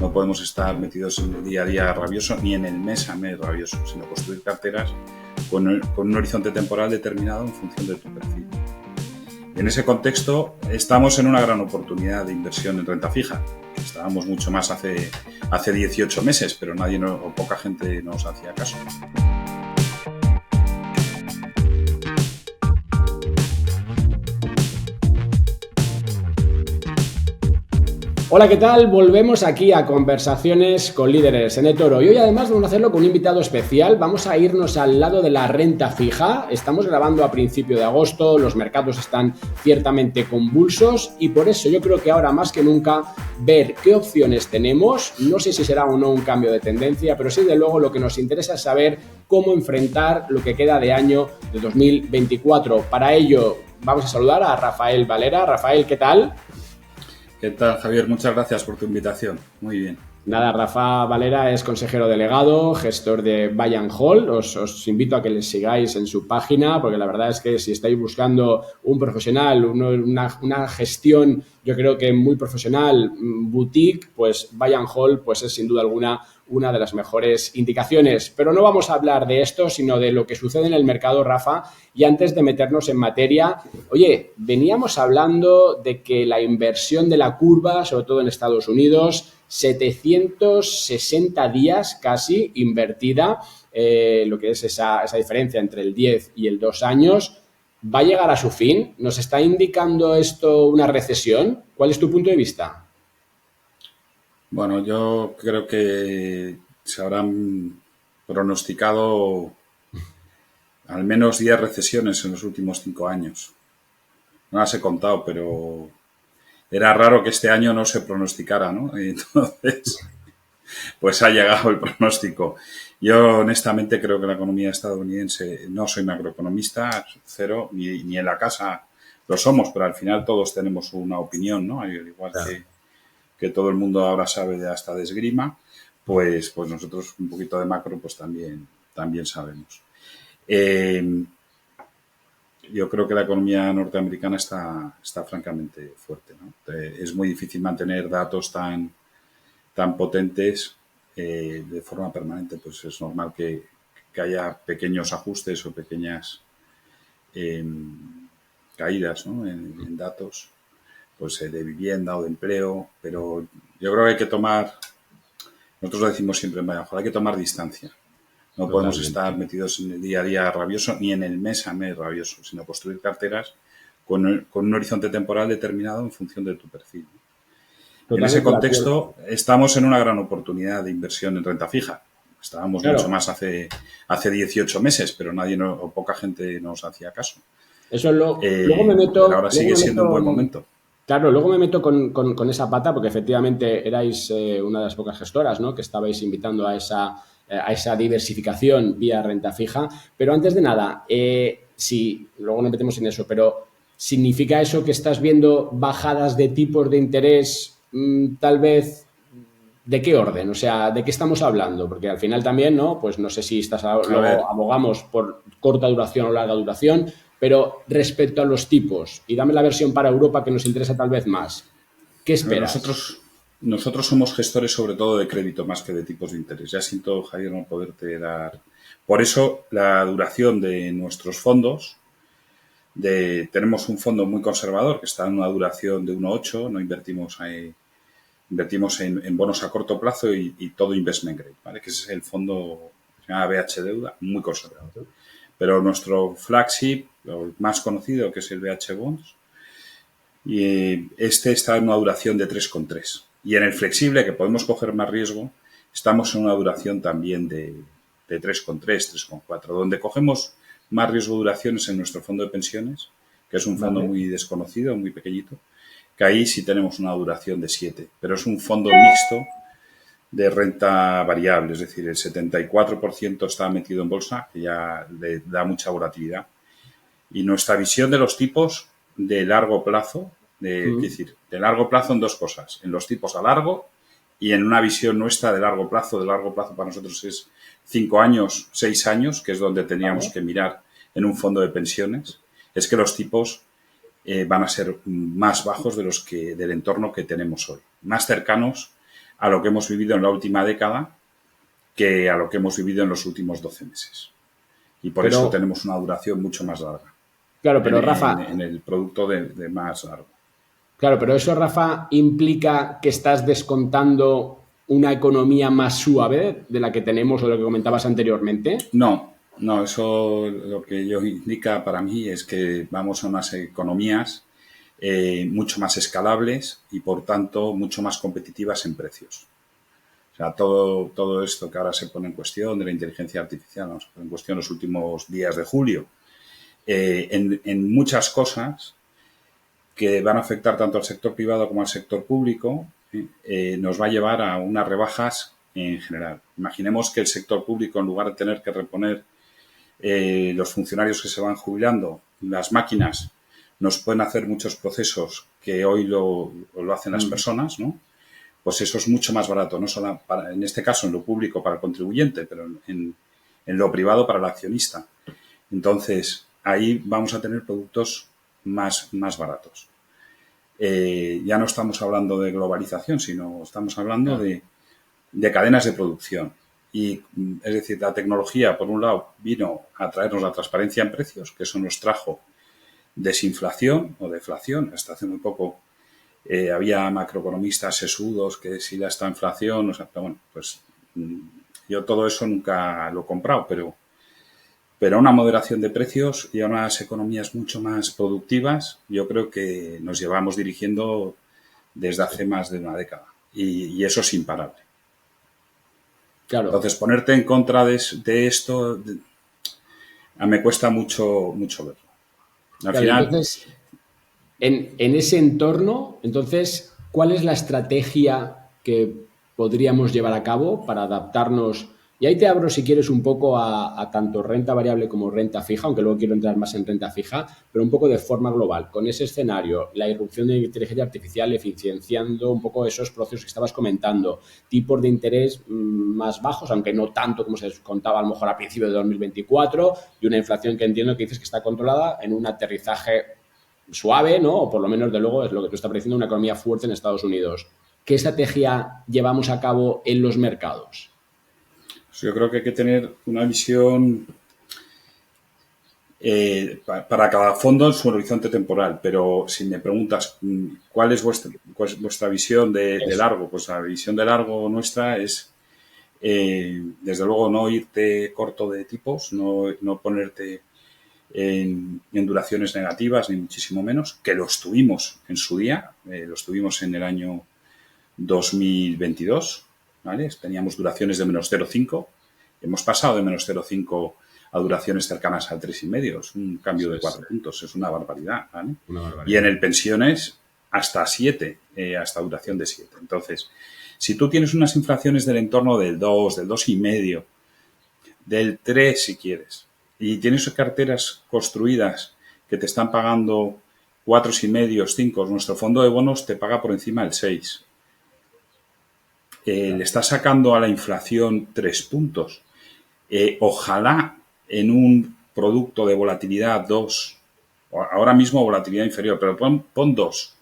No podemos estar metidos en el día a día rabioso ni en el mes a mes rabioso, sino construir carteras con un horizonte temporal determinado en función de tu perfil. En ese contexto, estamos en una gran oportunidad de inversión en renta fija. Estábamos mucho más hace 18 meses, pero o poca gente nos hacía caso. Hola, ¿qué tal? Volvemos aquí a Conversaciones con Líderes en eToro y hoy además vamos a hacerlo con un invitado especial. Vamos a irnos al lado de la renta fija. Estamos grabando a principio de agosto, los mercados están ciertamente convulsos y por eso yo creo que ahora más que nunca ver qué opciones tenemos. No sé si será o no un cambio de tendencia, pero sí de luego lo que nos interesa es saber cómo enfrentar lo que queda de año de 2024. Para ello vamos a saludar a Rafael Valera. Rafael, ¿qué tal? ¿Qué tal, Javier? Muchas gracias por tu invitación. Muy bien. Nada, Rafa Valera es consejero delegado, gestor de Buy and Hold. Os invito a que les sigáis en su página, porque la verdad es que si estáis buscando un profesional, una gestión, yo creo que muy profesional, boutique, pues Buy and Hold pues es sin duda alguna una de las mejores indicaciones. Pero no vamos a hablar de esto, sino de lo que sucede en el mercado, Rafa. Y antes de meternos en materia, oye, veníamos hablando de que la inversión de la curva, sobre todo en Estados Unidos, 760 días casi invertida, lo que es esa diferencia entre el 10 y el 2 años, ¿va a llegar a su fin? ¿Nos está indicando esto una recesión? ¿Cuál es tu punto de vista? Bueno, yo creo que se habrán pronosticado al menos 10 recesiones en los últimos 5 años. No las he contado, pero era raro que este año no se pronosticara, ¿no? Y entonces, pues ha llegado el pronóstico. Yo honestamente creo que la economía estadounidense, no soy macroeconomista, cero, ni en la casa lo somos, pero al final todos tenemos una opinión, ¿no? Al igual que todo el mundo ahora sabe de hasta de esgrima, pues nosotros un poquito de macro pues también sabemos. Yo creo que la economía norteamericana está francamente fuerte, ¿no? Es muy difícil mantener datos tan potentes de forma permanente. Pues es normal que haya pequeños ajustes o pequeñas caídas, ¿no? en datos pues de vivienda o de empleo, pero yo creo que hay que nosotros lo decimos siempre en Valladolid, hay que tomar distancia. No podemos estar metidos en el día a día rabioso ni en el mes a mes rabioso, sino construir carteras con un horizonte temporal determinado en función de tu perfil. En ese contexto, estamos en una gran oportunidad de inversión en renta fija. Estábamos mucho más hace 18 meses, pero o poca gente nos hacía caso. Eso luego me meto. Pero ahora sigue siendo un buen momento. Claro, luego me meto con esa pata, porque efectivamente erais una de las pocas gestoras, ¿no?, que estabais invitando a esa diversificación vía renta fija. Pero antes de nada, sí, luego nos metemos en eso, pero ¿significa eso que estás viendo bajadas de tipos de interés tal vez? ¿De qué orden? O sea, ¿de qué estamos hablando? Porque al final también, ¿no? Pues no sé si luego abogamos por corta duración o larga duración, pero respecto a los tipos, y dame la versión para Europa que nos interesa tal vez más, ¿qué esperas? Nosotros somos gestores sobre todo de crédito más que de tipos de interés. Ya siento, Javier, no poderte dar. Por eso la duración de nuestros fondos, tenemos un fondo muy conservador que está en una duración de 1,8, no invertimos en bonos a corto plazo y todo investment grade, ¿vale? Que ese es el fondo, se llama BH Deuda, muy conservador. Pero nuestro flagship, el más conocido, que es el BH Bonds, y este está en una duración de 3,3. Y en el flexible, que podemos coger más riesgo, estamos en una duración también de 3,3, 3,4. Donde cogemos más riesgo de duraciones en nuestro fondo de pensiones, que es un fondo muy desconocido, muy pequeñito, que ahí sí tenemos una duración de 7. Pero es un fondo mixto de renta variable, es decir, el 74% está metido en bolsa, que ya le da mucha volatilidad. Y nuestra visión de los tipos de largo plazo, es decir, de largo plazo en dos cosas, en los tipos a largo y en una visión nuestra de largo plazo para nosotros es 5 años, 6 años, que es donde teníamos que mirar en un fondo de pensiones, es que los tipos van a ser más bajos de del entorno que tenemos hoy, más cercanos a lo que hemos vivido en la última década que a lo que hemos vivido en los últimos 12 meses. Y por eso tenemos una duración mucho más larga. Claro, pero Rafa... En el producto de más largo. Claro, pero eso, Rafa, implica que estás descontando una economía más suave de la que tenemos o de lo que comentabas anteriormente. No, eso lo que ello indica para mí es que vamos a unas economías mucho más escalables y, por tanto, mucho más competitivas en precios. O sea, todo esto que ahora se pone en cuestión de la inteligencia artificial, ¿no? Se pone en cuestión los últimos días de julio, en muchas cosas que van a afectar tanto al sector privado como al sector público, nos va a llevar a unas rebajas en general. Imaginemos que el sector público, en lugar de tener que reponer los funcionarios que se van jubilando, las máquinas nos pueden hacer muchos procesos que hoy lo hacen las personas, ¿no? Pues eso es mucho más barato, no solo en este caso en lo público para el contribuyente, pero en lo privado para el accionista. Entonces, ahí vamos a tener productos más baratos. Ya no estamos hablando de globalización, sino estamos hablando de cadenas de producción. Y, es decir, la tecnología, por un lado, vino a traernos la transparencia en precios, que eso nos trajo desinflación o deflación. Hasta hace muy poco había macroeconomistas sesudos que si esta inflación, o sea, pero bueno, pues yo todo eso nunca lo he comprado, pero a una moderación de precios y a unas economías mucho más productivas, yo creo que nos llevamos dirigiendo desde hace más de una década. Y eso es imparable. Claro. Entonces, ponerte en contra de esto me cuesta mucho verlo. Al final, entonces, en ese entorno, entonces, ¿cuál es la estrategia que podríamos llevar a cabo para adaptarnos? Y ahí te abro, si quieres, un poco a tanto renta variable como renta fija, aunque luego quiero entrar más en renta fija, pero un poco de forma global. Con ese escenario, la irrupción de la inteligencia artificial, eficienciando un poco esos procesos que estabas comentando, tipos de interés más bajos, aunque no tanto como se contaba a lo mejor a principios de 2024, y una inflación que entiendo que dices que está controlada en un aterrizaje suave, ¿no? O por lo menos, de luego, es lo que tú estás pareciendo, una economía fuerte en Estados Unidos. ¿Qué estrategia llevamos a cabo en los mercados? Yo creo que hay que tener una visión para cada fondo en su horizonte temporal, pero si me preguntas cuál es vuestra visión de largo, pues la visión de largo nuestra es, desde luego, no irte corto de tipos, no ponerte en duraciones negativas, ni muchísimo menos, que los tuvimos en su día, los tuvimos en el año 2022, ¿vale? Teníamos duraciones de menos 0,5, hemos pasado de menos 0,5 a duraciones cercanas al 3,5, es un cambio de 4 puntos, es una barbaridad, ¿vale? Una barbaridad. Y en el pensiones hasta 7, hasta duración de 7. Entonces, si tú tienes unas inflaciones del entorno del 2, del 2,5, del 3 si quieres, y tienes carteras construidas que te están pagando 4,5, 5, nuestro fondo de bonos te paga por encima del 6. Le está sacando a la inflación 3 puntos. Ojalá en un producto de volatilidad 2, ahora mismo volatilidad inferior, pero pon 2.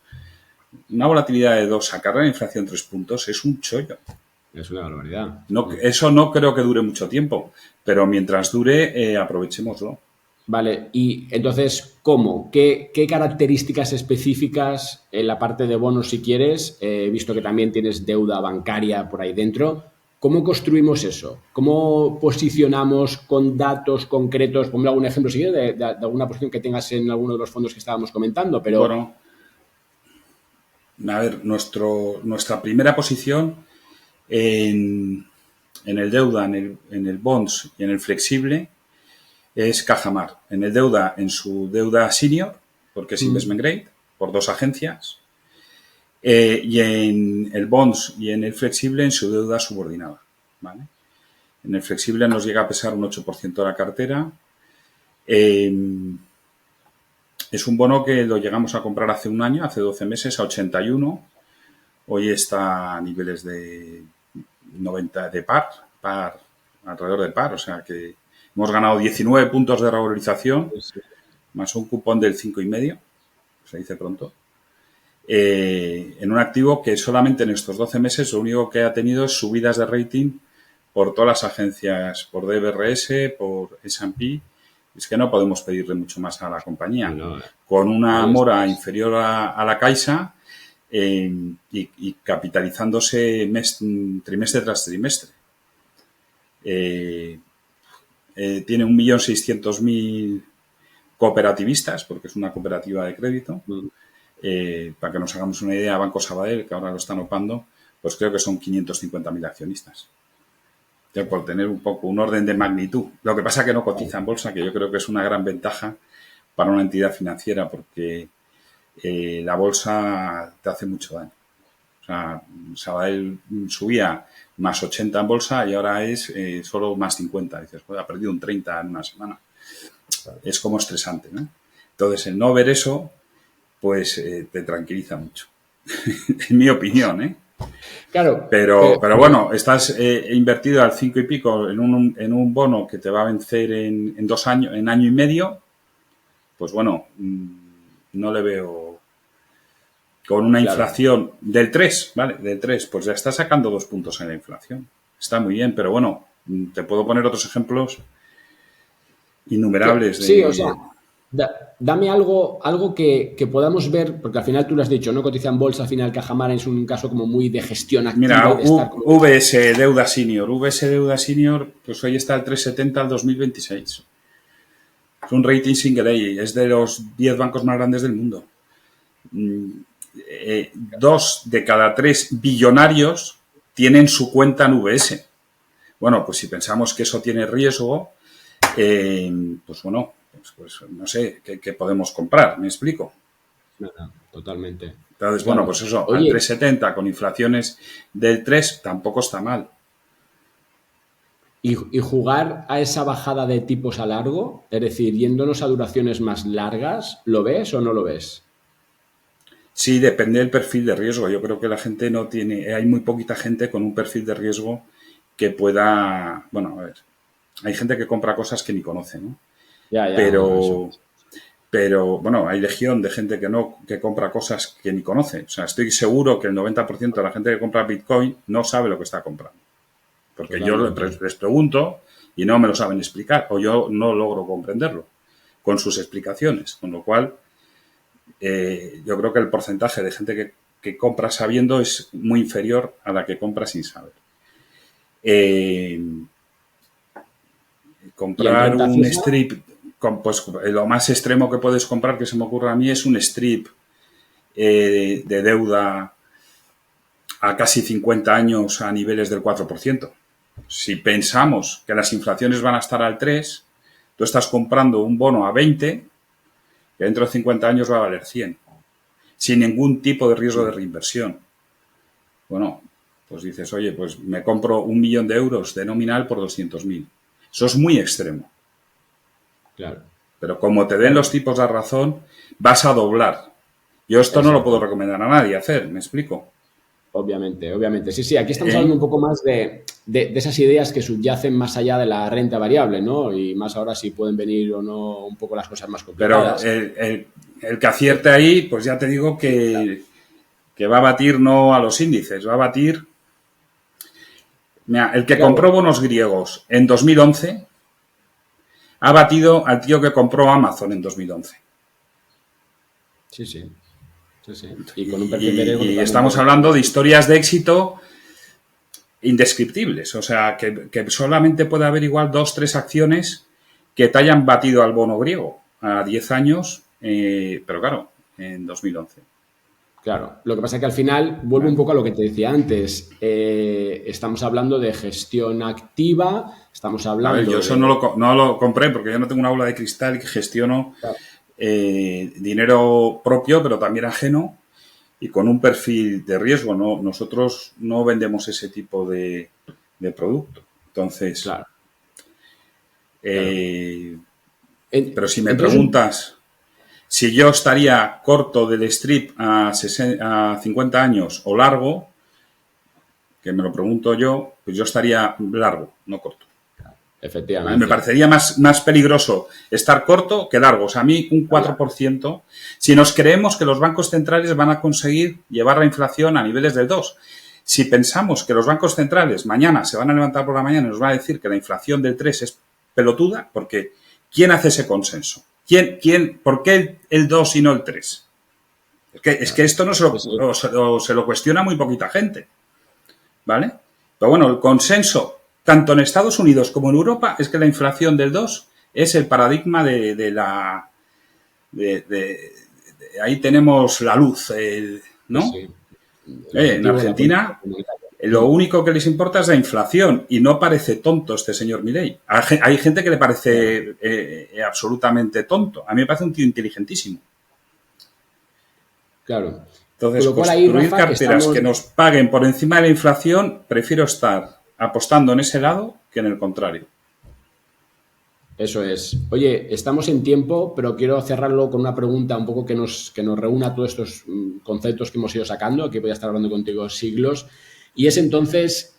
Una volatilidad de 2 sacar la inflación 3 puntos es un chollo. Es una barbaridad. Eso no creo que dure mucho tiempo, pero mientras dure, aprovechémoslo. Vale, y entonces, ¿cómo? ¿Qué características específicas en la parte de bonos, si quieres, visto que también tienes deuda bancaria por ahí dentro, cómo construimos eso? ¿Cómo posicionamos con datos concretos? Ponme algún ejemplo, si quieres, de alguna posición que tengas en alguno de los fondos que estábamos comentando, pero... Bueno, a ver, nuestra primera posición en el deuda, en el bonds y en el flexible es Cajamar. En el deuda, en su deuda senior, porque es investment grade, por 2 agencias, y en el bonds y en el flexible en su deuda subordinada, ¿vale? En el flexible nos llega a pesar un 8% de la cartera. Es un bono que lo llegamos a comprar hace un año, hace 12 meses, a 81. Hoy está a niveles de 90 de par, alrededor de par, o sea que hemos ganado 19 puntos de revalorización, más un cupón del 5,5, se dice pronto. en un activo que solamente en estos 12 meses lo único que ha tenido es subidas de rating por todas las agencias, por DBRS, por S&P. Es que no podemos pedirle mucho más a la compañía. No, con una mora estás. inferior a la Caixa y capitalizándose trimestre tras trimestre. Tiene 1.600.000 cooperativistas, porque es una cooperativa de crédito. Para que nos hagamos una idea, Banco Sabadell, que ahora lo están opando, pues creo que son 550.000 accionistas. Por tener un poco un orden de magnitud. Lo que pasa es que no cotiza en bolsa, que yo creo que es una gran ventaja para una entidad financiera, porque la bolsa te hace mucho daño. O sea, Sabadell subía más 80 en bolsa y ahora es solo más 50. Dices, pues ha perdido un 30 en una semana. Es como estresante, ¿no? Entonces, el no ver eso, pues te tranquiliza mucho. En mi opinión, ¿eh? Claro. Pero bueno, estás invertido al 5 y pico en un bono que te va a vencer en 2 años, en año y medio, pues bueno, no le veo. Con una inflación del 3, ¿vale? Del 3, pues ya está sacando 2 puntos en la inflación. Está muy bien, pero bueno, te puedo poner otros ejemplos innumerables Sí, o sea, dame algo que podamos ver, porque al final tú lo has dicho, no cotiza en bolsa, al final Cajamar es un caso como muy de gestión Mira, activa, de estar como... VS Deuda Senior. VS Deuda Senior, pues hoy está al 3,70 al 2026. Es un rating single A, es de los 10 bancos más grandes del mundo. 2 de cada 3 billonarios tienen su cuenta en VS. Bueno, pues si pensamos que eso tiene riesgo, pues bueno, pues no sé, ¿qué podemos comprar? ¿Me explico? No, totalmente. Entonces, Claro. bueno, pues eso, al Oye, 3,70 con inflaciones del 3 tampoco está mal. y jugar a esa bajada de tipos a largo, es decir, yéndonos a duraciones más largas, ¿lo ves o no lo ves? Sí, depende del perfil de riesgo. Yo creo que la gente no tiene, hay muy poquita gente con un perfil de riesgo que pueda, bueno, a ver, hay gente que compra cosas que ni conoce, ¿no? Ya, bueno, eso. Pero bueno, hay legión de gente que compra cosas que ni conoce. O sea, estoy seguro que el 90% de la gente que compra Bitcoin no sabe lo que está comprando. Porque yo Totalmente. les pregunto y no me lo saben explicar, o yo no logro comprenderlo con sus explicaciones. Con lo cual, yo creo que el porcentaje de gente que compra sabiendo es muy inferior a la que compra sin saber. ¿Y en Comprar renta un fija? strip, pues lo más extremo que puedes comprar que se me ocurre a mí es un strip de deuda a casi 50 años a niveles del 4%. Si pensamos que las inflaciones van a estar al 3, tú estás comprando un bono a 20 que dentro de 50 años va a valer 100, sin ningún tipo de riesgo de reinversión. Bueno, pues dices, oye, pues me compro 1.000.000 de euros de nominal por 200.000. Eso es muy extremo. Claro, Pero como te den claro. los tipos de razón, vas a doblar. Yo esto no lo puedo Exacto. recomendar a nadie hacer, ¿me explico? Obviamente, obviamente. Sí, aquí estamos hablando ¿Eh? un poco más de esas ideas que subyacen más allá de la renta variable, ¿no? Y más ahora si pueden venir o no un poco las cosas más Pero complicadas. el que acierte ahí, pues ya te digo que va a batir no a los índices, va a batir. Mira, el que Claro, compró bonos griegos en 2011 ha batido al tío que compró Amazon en 2011. sí, sí, sí, sí. Y con un perfil de riesgo Y estamos totalmente hablando de distinto. historias de éxito indescriptibles. O sea, que solamente puede haber igual 2, 3 acciones que te hayan batido al bono griego a 10 años, pero claro, en 2011. Claro, lo que pasa es que al final vuelvo un Claro. poco a lo que te decía antes. Estamos hablando de gestión activa, estamos A ver, yo hablando eso de... no lo compré porque yo no tengo una bola de cristal que gestiono Claro, dinero propio, pero también ajeno y con un perfil de riesgo. No, nosotros no vendemos ese tipo de producto. Entonces, claro, claro. eh, pero si me Entonces, preguntas si yo estaría corto del strip a 50 años o largo, que me lo pregunto yo, pues yo estaría largo, no corto. Efectivamente. Me parecería más peligroso estar corto que largo. O sea, a mí un 4%, si nos creemos que los bancos centrales van a conseguir llevar la inflación a niveles del 2%. Si pensamos que los bancos centrales mañana se van a levantar por la mañana y nos van a decir que la inflación del 3 es pelotuda, porque ¿quién hace ese consenso? ¿Por qué el 2 y no el 3? Es que esto no se lo cuestiona muy poquita gente, ¿vale? Pero bueno, el consenso, tanto en Estados Unidos como en Europa, es que la inflación del 2 es el paradigma de ahí tenemos la luz, ¿no? Sí. En Argentina, lo único que les importa es la inflación y no parece tonto este señor Milei. Hay gente que le parece absolutamente tonto. A mí me parece un tío inteligentísimo. Claro. Entonces, construir carteras que nos paguen por encima de la inflación, prefiero estar apostando en ese lado que en el contrario. Eso es. Oye, estamos en tiempo, pero quiero cerrarlo con una pregunta un poco que nos reúna todos estos conceptos que hemos ido sacando. Aquí voy a estar hablando contigo siglos. Y es entonces,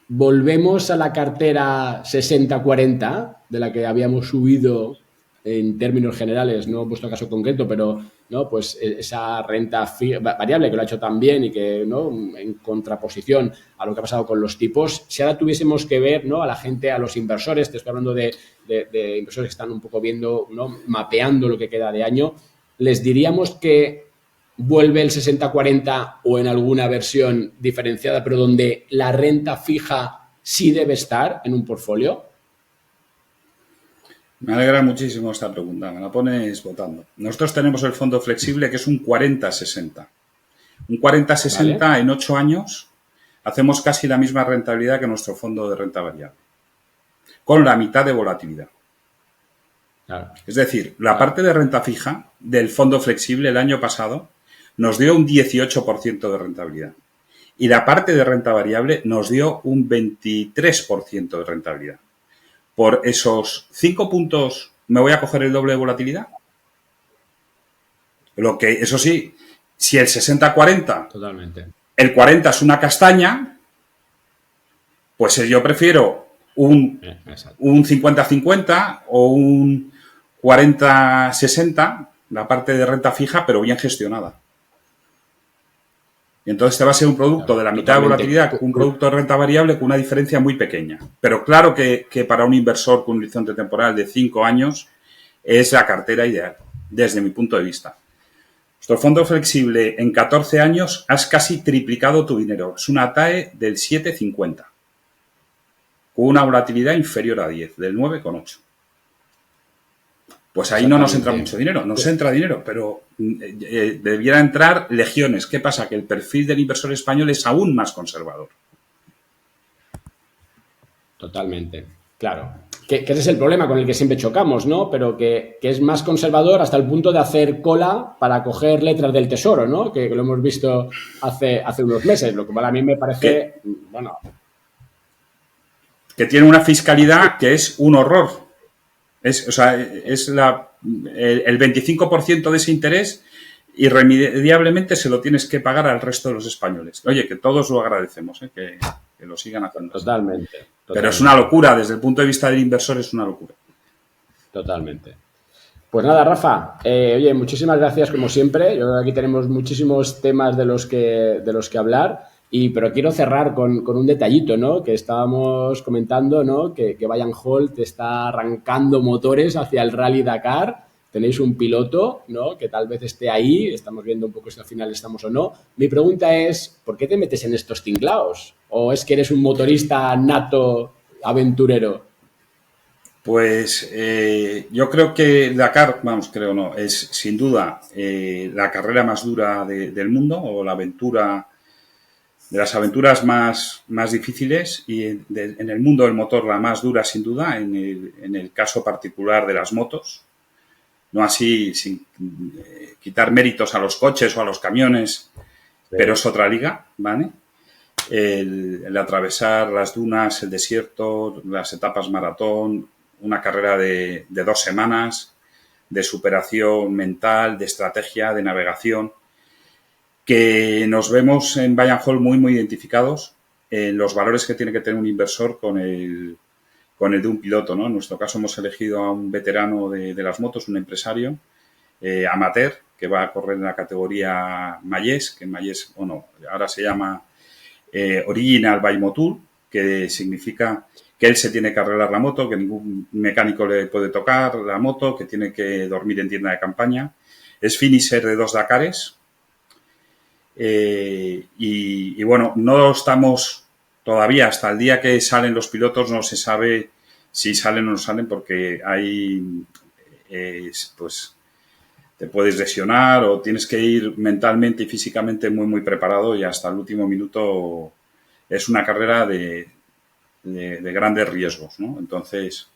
volvemos a la cartera 60-40, de la que habíamos subido en términos generales, no en vuestro caso concreto, pero ¿no? Pues esa renta variable que lo ha hecho tan bien y que ¿no? en contraposición a lo que ha pasado con los tipos, si ahora tuviésemos que ver ¿no? a la gente, a los inversores, te estoy hablando de inversores que están un poco viendo, ¿no? mapeando lo que queda de año, les diríamos que vuelve el 60-40 o en alguna versión diferenciada, pero donde la renta fija sí debe estar en un portfolio. Me alegra muchísimo esta pregunta, me la pones votando. Nosotros tenemos el fondo flexible que es un 40-60. Un 40-60 ¿vale? En 8 años hacemos casi la misma rentabilidad que nuestro fondo de renta variable, con la mitad de volatilidad. Claro. Es decir, la parte de renta fija del fondo flexible el año pasado nos dio un 18% de rentabilidad y la parte de renta variable nos dio un 23% de rentabilidad. Por esos 5 puntos, ¿me voy a coger el doble de volatilidad? Lo que, eso sí, si el 60-40, totalmente, el 40 es una castaña, pues yo prefiero un 50-50 o un 40-60, la parte de renta fija, pero bien gestionada. Y entonces te va a ser un producto de la mitad de volatilidad, un producto de renta variable con una diferencia muy pequeña. Pero claro que para un inversor con un horizonte temporal de 5 años es la cartera ideal, desde mi punto de vista. Nuestro fondo flexible en 14 años has casi triplicado tu dinero. Es una TAE del 7,50, con una volatilidad inferior a 10, del 9,8. Pues ahí no nos entra mucho dinero, nos entra dinero, pero debiera entrar legiones. ¿Qué pasa? Que el perfil del inversor español es aún más conservador. Totalmente, claro. Que ese es el problema con el que siempre chocamos, ¿no? Pero que es más conservador hasta el punto de hacer cola para coger letras del tesoro, ¿no? Que lo hemos visto hace unos meses, lo cual a mí me parece, bueno... Que tiene una fiscalidad que es un horror. Es el 25% de ese interés irremediablemente se lo tienes que pagar al resto de los españoles. Oye, que todos lo agradecemos, que lo sigan haciendo. Totalmente. Pero es una locura, desde el punto de vista del inversor es una locura. Totalmente. Pues nada, Rafa, oye, muchísimas gracias como siempre. Yo creo que aquí tenemos muchísimos temas de los que hablar. Pero quiero cerrar con un detallito, ¿no? Que estábamos comentando, ¿no? Que Bayern Holt está arrancando motores hacia el Rally Dakar. Tenéis un piloto, ¿no? Que tal vez esté ahí. Estamos viendo un poco si al final estamos o no. Mi pregunta es, ¿por qué te metes en estos tinglaos? ¿O es que eres un motorista nato aventurero? Pues yo creo que Dakar, creo no, es sin duda la carrera más dura del mundo o la aventura... de las aventuras más difíciles y en el mundo del motor la más dura sin duda, en el caso particular de las motos. No así sin quitar méritos a los coches o a los camiones, sí. Pero es otra liga, ¿vale? El atravesar las dunas, el desierto, las etapas maratón, una carrera de 2 semanas, de superación mental, de estrategia, de navegación, que nos vemos en Bayern Holt muy identificados en los valores que tiene que tener un inversor con el con el de un piloto, ¿no? En nuestro caso hemos elegido a un veterano de las motos, un empresario amateur, que va a correr en la categoría Mayes, que en Mayes, bueno, ahora se llama Original by Motul, que significa que él se tiene que arreglar la moto, que ningún mecánico le puede tocar la moto, que tiene que dormir en tienda de campaña. Es finisher de 2 Dakares. Y bueno, no estamos todavía, hasta el día que salen los pilotos, no se sabe si salen o no salen, porque hay, pues, te puedes lesionar o tienes que ir mentalmente y físicamente muy, muy preparado, y hasta el último minuto es una carrera de grandes riesgos, ¿no? Entonces,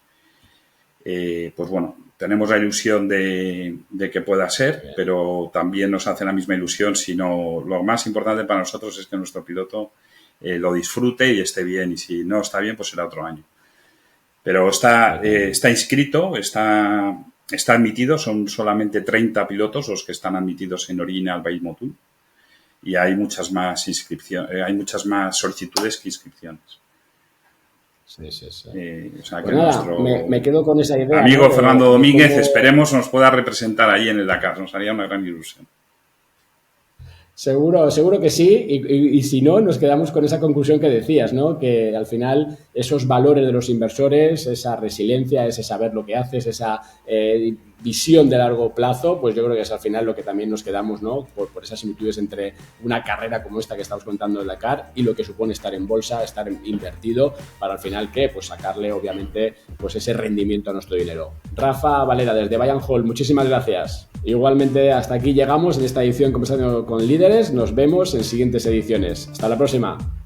pues bueno, tenemos la ilusión de que pueda ser, pero también nos hace la misma ilusión, sino lo más importante para nosotros es que nuestro piloto lo disfrute y esté bien, y si no está bien, pues será otro año. Pero está inscrito, está admitido, son solamente 30 pilotos los que están admitidos en Original by Motul, y hay muchas más hay muchas más solicitudes que inscripciones. Sí. O sea, pues que nada, nuestro me quedo con esa idea, amigo, ¿no? Fernando Domínguez, cómo... esperemos nos pueda representar ahí en el Dakar, nos haría una gran ilusión. Seguro que sí, y si no, nos quedamos con esa conclusión que decías, ¿no? Que al final esos valores de los inversores, esa resiliencia, ese saber lo que haces, esa visión de largo plazo, pues yo creo que es al final lo que también nos quedamos, ¿no? Por esas similitudes entre una carrera como esta que estamos contando en Dakar y lo que supone estar en bolsa, estar invertido, para al final, ¿qué? Pues sacarle, obviamente, pues ese rendimiento a nuestro dinero. Rafa Valera, desde Buy and Hold, muchísimas gracias. Igualmente, hasta aquí llegamos en esta edición Conversando con Líderes. Nos vemos en siguientes ediciones. Hasta la próxima.